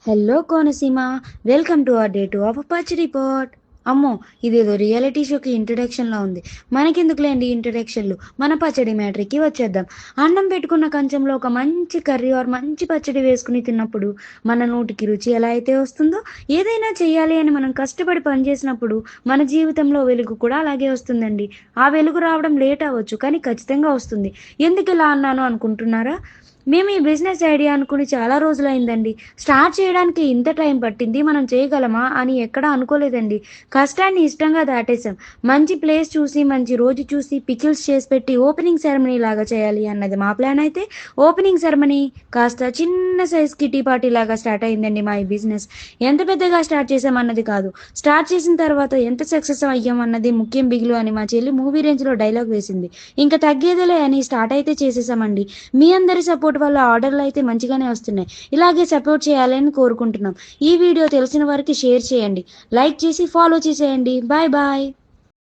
Hello Konaseema, welcome to our day 2 of పచ్చడి pot. అమ్మో, ఇదేదో రియాలిటీ షోకి ఇంట్రడక్షన్లా ఉంది. మనకెందుకులేండి ఇంట్రడక్షన్లు, మన పచ్చడి మ్యాటర్కి వచ్చేద్దాం. అన్నం పెట్టుకున్న కంచంలో ఒక మంచి కర్రీ ఆర్ మంచి పచ్చడి వేసుకుని తిన్నప్పుడు మన నోటికి రుచి ఎలా అయితే వస్తుందో, ఏదైనా చేయాలి అని మనం కష్టపడి పనిచేసినప్పుడు మన జీవితంలో వెలుగు కూడా అలాగే వస్తుందండి. ఆ వెలుగు రావడం లేట్ అవ్వచ్చు, కానీ ఖచ్చితంగా వస్తుంది. ఎందుకు ఇలా అన్నాను అనుకుంటున్నారా? మేము ఈ బిజినెస్ ఐడియా అనుకుని చాలా రోజులైందండి. స్టార్ట్ చేయడానికి ఇంత టైం పట్టింది, మనం చేయగలమా అని ఎక్కడా అనుకోలేదండి. కష్టాన్ని ఇష్టంగా దాటేసాం. మంచి ప్లేస్ చూసి, మంచి రోజు చూసి, పికిల్స్ చేసి పెట్టి ఓపెనింగ్ సెరమనీ లాగా చేయాలి అన్నది మా ప్లాన్ అయితే, ఓపెనింగ్ సెరమనీ కాస్త చిన్న సైజ్ కిటీ పార్టీ లాగా స్టార్ట్ అయిందండి మా ఈ బిజినెస్. ఎంత పెద్దగా స్టార్ట్ చేసామన్నది కాదు, స్టార్ట్ చేసిన తర్వాత ఎంత సక్సెస్ అయ్యాం అన్నది ముఖ్యం బిగులు అని మా చెల్లి మూవీ రేంజ్లో డైలాగ్ వేసింది. ఇంకా తగ్గేదేలే అని స్టార్ట్ అయితే చేసేసామండి. మీ అందరి సపోర్ట్ వల్ల ఆర్డర్లు అయితే మంచిగానే వస్తున్నాయి. ఇలాగే సపోర్ట్ చేయాలని కోరుకుంటున్నాం. ఈ వీడియో తెలిసిన వారికి షేర్ చేయండి, లైక్ చేసి ఫాలో చేసేయండి. Bye bye.